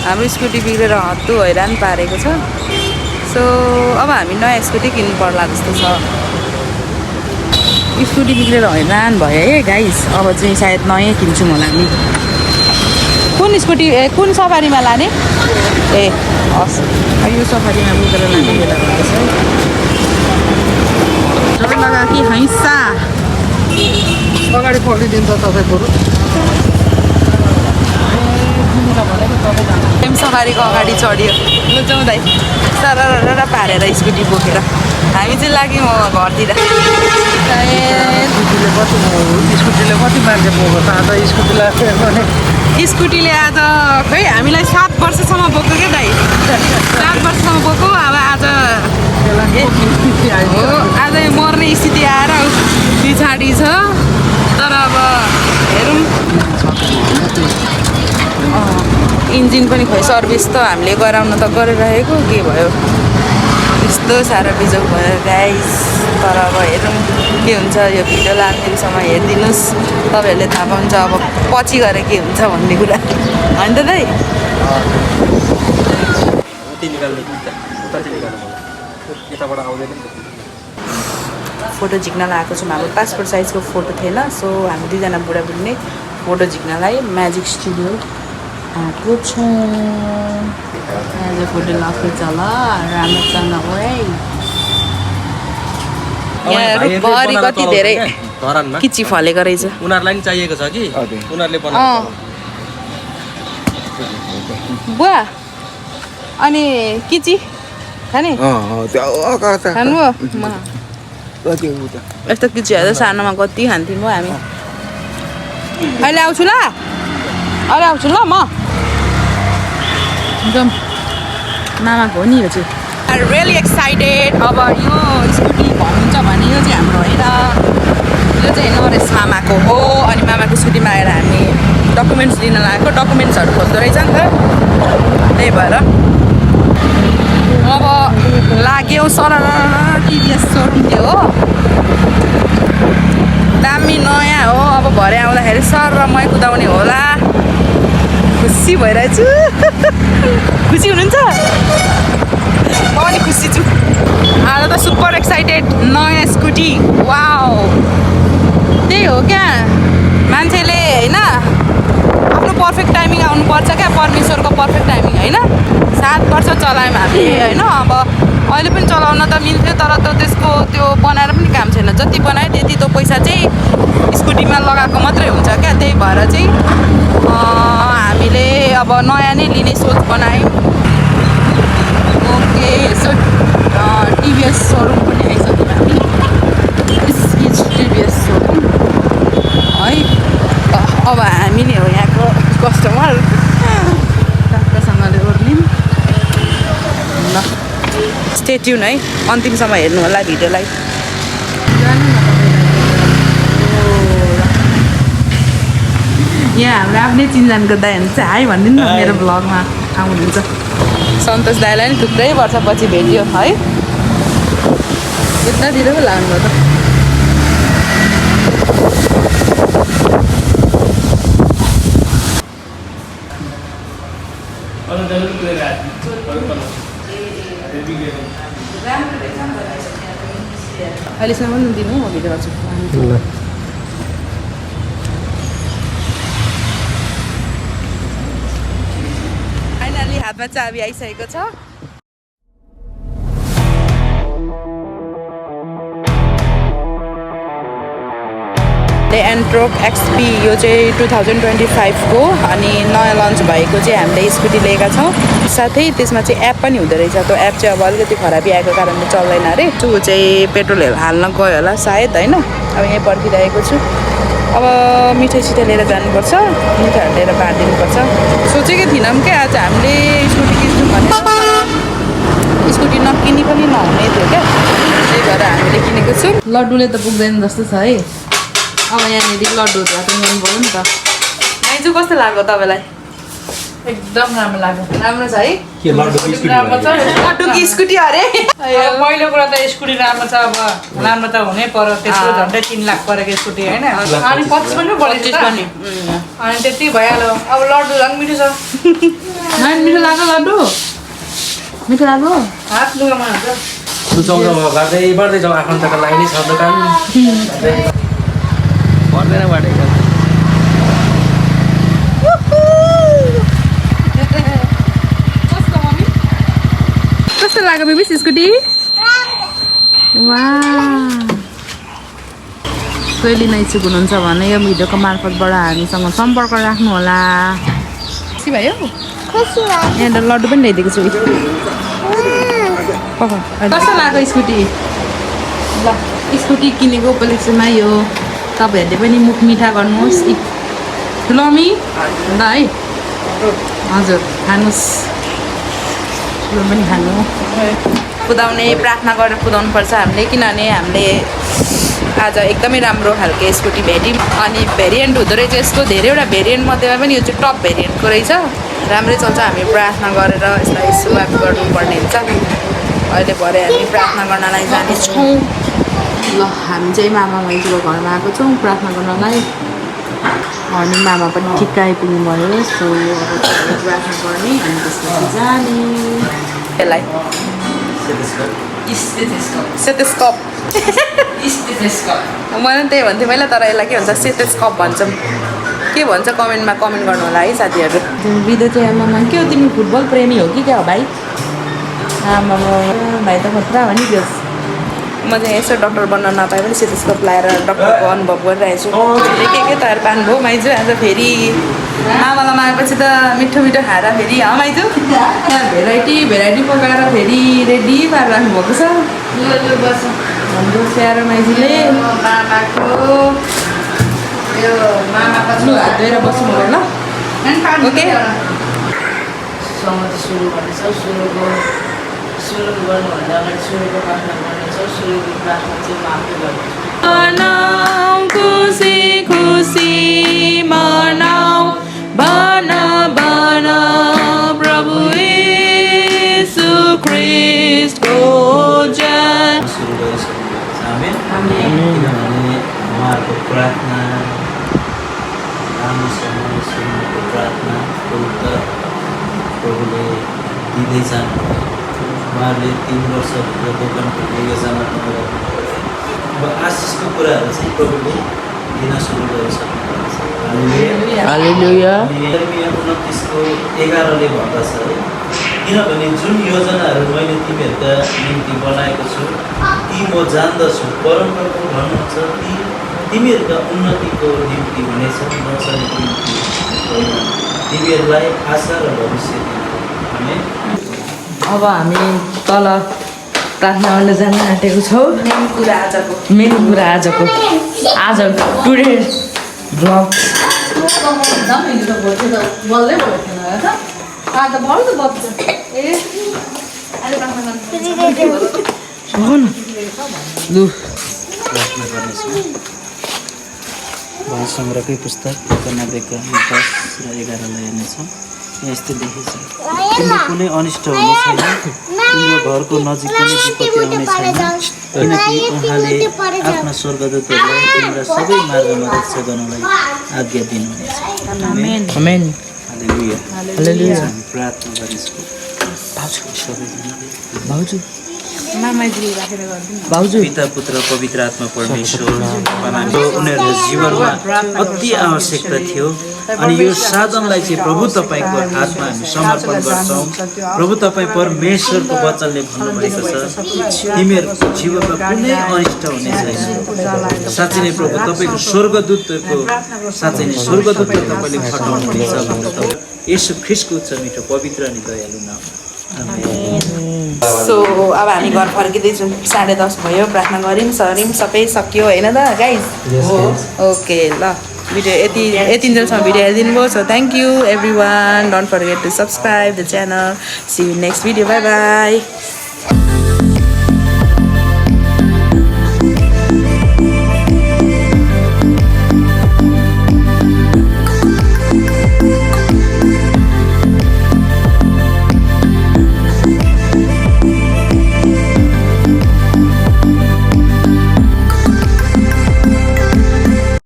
हाम्रो स्कुटी बिग्रेर हत्तु हैरान पारेको छ। सो अब हामी नयाँ स्कुटी किन्नु पर्ला जस्तो छ। स्कुटी बिग्रेर हैरान भयो है गाइस। अब चाहिँ सायद नयाँ किन्छौँ होला नि। कुन स्कुटी कुन सफारीमा लाने? ए हस्, यो सफारीमा बोकेर लाने बेला भएछ है। डर लगा कि हैसा अगाडि पल्टिदिन्छ तपाईँको सफारीको अगाडि चढ्यो लुचाउँदै सरर पारेर स्कुटी बोकेर हामी चाहिँ लाग्यौँ घरतिर। स्कुटीले कति मान्छे बोक्छ आज स्कुटीले आज खै हामीलाई 7 वर्षसम्म बोक्यो क्या दाइ। 7 वर्षसम्म बोक्यो। अब आज आज मर्ने स्थिति आएर पछाडि छ। तर अब हेरौँ इन्जिन पनि खोइ सर्भिस त हामीले गराउन त गरिरहेको के भयो यस्तो साह्रो बिजोग भयो गाइस। तर अब हेरौँ के हुन्छ। यो भिडियोलाई अन्तिमसम्म हेरिदिनुहोस्, तपाईँहरूले थाहा पाउँछ अब पछि गएर के हुन्छ भन्ने कुरा होइन त दाइ। फोटो झिक्न लगाएको छौँ। हाम्रो पासपोर्ट साइजको फोटो थिएन, सो हामी दुईजना बुढाबुढी नै फोटो झिक्नलाई म्याजिक स्टुडियो आएको छौँ। आज फोटो लगाएको छ ल राम्रोसँग हो है। भरि कति धेरै किची फलेको रहेछ। उनीहरूलाई नि चाहिएको छ कि उनीहरूले बुवा अनि किची खाने खानु हो? यस्तो किचीहरू सानोमा कति खान्थ्यौँ हो हामी। अहिले आउँछु ल, अहिले आउँछु ल म। एकदम मामाको हो नि यो चाहिँ। Really excited. अब यो स्कुटी भन्नुहुन्छ भने यो चाहिँ हाम्रो होइन, यो चाहिँ नरेश मामाको हो। अनि मामाको स्कुटीमा आएर हामी डकुमेन्ट्स लिन लागेको। डकुमेन्ट्सहरू खोज्दो रहेछ नि त, त्यही भएर अब लाग्यो। सरर टिभीएस सोरुम थियो हो, दामी नयाँ हो। अब भरे आउँदाखेरि सर र मै कुदाउने होला। खुसी भइरहेछु। खुसी हुनुहुन्छ? म पनि खुसी छु। आज त सुपर एक्साइटेड। नयाँ स्कुटी, वाउ। त्यही हो क्या मान्छेले होइन आफ्नो पर्फेक्ट टाइमिङ आउनुपर्छ क्या। परमेश्वरको पर्फेक्ट टाइमिङ होइन। 7 वर्ष चलायौँ हामीले होइन। अब अहिले पनि चलाउन त मिल्थ्यो, तर त त्यसको त्यो बनाएर पनि काम छैन। जति बनायो त्यति त पैसा चाहिँ स्कुटीमा लगाएको मात्रै हुन्छ क्या। त्यही भएर चाहिँ हामीले अब नयाँ नै लिने सोच बनायौँ। ओके, सो टिभीएस सोरुम पनि आइसक्यौँ हामी। दिस इज टिभीएस सोरुम है। अब हामी नै हो यहाँको कस्टमर। राम्रोसँगले ओर्लिम ल। स्टे ट्युन है, अन्तिमसम्म हेर्नु होला भिडियोलाई। यहाँ हाम्रो आफ्नै चिनजानको दाइ हुन्छ हाई भनिदिनु न मेरो ब्लगमा आउनुहुन्छ। सन्तोष दाइलाई नि थुप्रै वर्षपछि भेट्यो है। यतातिर पो लाग्नुभयो त। अहिलेसम्म पनि दिनु म भिडियो गर्छु। फाइनली हातमा चाबी आइसकेको छ। एन्ट्रोक XP यो चाहिँ 2025 को अनि नयाँ लन्च भएको चाहिँ हामीले स्कुटी लिएका छौँ। साथै त्यसमा चाहिँ एप पनि हुँदो रहेछ। त्यो एप चाहिँ अब अलिकति खराबी आएको कारणले चल्दैन अरे। त्यो चाहिँ पेट्रोलहरू हाल्न गयो होला सायद होइन। अब यहीँ पर्खिरहेको छु। अब मिठाई सिठाई लिएर जानुपर्छ, मिठाईहरू लिएर बाँडिदिनुपर्छ। सोचेकै थिइनँ क्या आज हामीले स्कुटी किन्छौँ भनेर। स्कुटी नकिनी पनि नहुने थियो क्या, त्यही भएर हामीले किनेको छौँ। लड्डुले त पुग्दैन जस्तो छ है। अब यहाँनिर लड्डुहरू ल्याउनु पऱ्यो नि त। दाइजु कस्तो लाग्यो तपाईँलाई? एकदम राम्रो लाग्यो राम्रो छ है के लड्डुको स्कुटी राम्रो छ लड्डुकी स्कुटी अरे पहिलो कुरा त स्कुटी राम्रो छ अब राम्रो त हुनै पर्यो त्यस्तो झन्डै 3 लाख परेको स्कुटी होइन अनि 25 पनि बढेछ पनि अनि त्यति भइहाल्यो अब लड्डु झन् मिठो छ नाइन मिठो लाग्यो लड्डु मिठो लाग्यो हात लुगामा हुन्छ सुचाउँछ बाँड्दै जाउँ आफन्तका लागि नै छ दोकान पर्दैन बाँडेको कस्तो लाग्यो बेबी स्कुटी कहिले नै इच्छुक हुनुहुन्छ भने यो भिडियोको मार्फतबाट हामीसँग सम्पर्क राख्नुहोला खुसी भयो यहाँ त लड्डु पनि ल्याइदिएको छु कस्तो लाग्यो स्कुटी ल स्कुटी किनेको उपलक्ष्यमा यो तपाईँहरूले पनि मुख मिठा गर्नुहोस् ठुलोमी ल है हजुर खानुहोस् ठुलो पनि खानु कुदाउने प्रार्थना गरेर कुदाउनु पर्छ हामीले किनभने हामीले आज एकदमै राम्रो खालको स्कुटी भेट्यौँ अनि भेरिएन्ट हुँदो रहेछ यसको धेरैवटा भेरिएन्ट मध्येमा पनि यो चाहिँ टप भेरिएन्टको रहेछ राम्रै चल्छ हामी प्रार्थना गरेर यसलाई सुवाग गर्नुपर्ने हुन्छ अहिले भरे हामी प्रार्थना गर्नलाई जानेछौँ ल हामी चाहिँ मामा माइजूको घरमा आएको छौँ प्रार्थना गर्नलाई अनि मामा पनि ठिक्क आइपुग्नु भयो सो अब प्रार्थना गर्ने अनि त्यसपछि जाने यसलाई सेटेस्कोप मैले त्यही भन्थेँ मैले तर यसलाई के भन्छ सेटेस्कोप भन्छौँ के भन्छ कमेन्टमा कमेन्ट गर्नु होला है साथीहरू बिदा चाहिँ आमामा के हो तिमी फुटबल प्रेमी हो कि क्या हो भाइ आमामा भाइ त खतरा हो नि त्यो म चाहिँ यसो डक्टर बन्न नपाए पनि सेटेस्कोप लगाएर डक्टरको अनुभव गरिरहेको छु के तयार पार्नुभयो माइजू आज फेरि आमालाई मागेपछि त मिठो मिठो खाएर फेरि माइजू यहाँ भेराइटी पकाएर फेरि रेडी पारेर राख्नुभएको छ हाम्रो प्यारो माइजूले मामाको यो मामाको हात धोएर बस्नु भयो ल ओके सुरु गर्नेछौँ सुरु गर्नुभन्दा अगाडि सुरुको प्रार्थना गर्नेछौँ सुरुको प्रार्थना चाहिँ म आफै गर्नेछु मनाऊ खुसी खुसी मनाऊ बन बन प्रभु येशू ख्रीष्टको जय सुरु गरिसक्नुहुन्छ किनभने उहाँहरूको प्रार्थना राम्रोसँग सुन्नुको प्रार्थना उत्तर प्रभुले दिँदै जानुभयो उहाँहरूले 3 वर्षभित्र दोकानको योजना अब आशिषको कुराहरू चाहिँ प्रभुले दिन सुरु गरिसक्नुहुन्छ हालेलुया 29:11 भन्दछ है किनभने जुन योजनाहरू मैले तिमीहरूका निम्ति बनाएको छु ती म जान्दछु परमप्रभु भन्नुहुन्छ ती तिमीहरूका उन्नतिको निम्ति हुनेछ नचल्ने निम्ति होइन तिमीहरूलाई आशा र भविष्य दिने अब हामी तल प्रार्थना गर्न जान आँटेको छौँ मेन कुरा आजको आज टुडे भ्लग प्रार्थना गर्नेछौँ भाषाङ्ग्रहकै पुस्तक कन्यादेखि 10 र 11 हेर्नेछौँ यहाँ यस्तो लेखेको छ तिम्रो कुनै अनिष्ट हुने छैन तिम्रो घरको नजिक कुनै विपत्ति आउने छैन किनकि उहाँले आफ्ना स्वर्गदूतहरूलाई तिम्रा सबै मार्गमा रक्षा गर्नलाई आज्ञा दिनुहुनेछ आमेन हालेलुया हालेलुया हामी प्रार्थना गर्नेछौँ भाउजू भाउजू पिता पुत्र पवित्र आत्मा परमेश्वर उनीहरूको जीवनमा अति आवश्यकता थियो अनि यो साधनलाई चाहिँ प्रभु तपाईँको हातमा हामी समर्पण गर्छौँ प्रभु तपाईँ परमेश्वरको वचनले भन्नुभएको छ तिमीहरूको जीवनमा कुनै अनिष्ट हुने छैन साँच्चै नै प्रभु तपाईँको स्वर्गदूतहरूको साँच्चै नै स्वर्गदूतहरू तपाईँले खटाउनुहुनेछ भनेर तपाईँ यसो ख्रिस्टको उच्च मिठो पवित्र अनि दयालु नाम सो अब हामी घर फर्किँदैछौँ 10:30 भयो प्रार्थना गऱ्यौँ सर्यौँ सबै सक्यो होइन त गाइज ओके ल भिडियो यति जेलसम्म भिडियो हेरिदिनु भयो so thank you every one don't forget to subscribe the channel see you next video bye by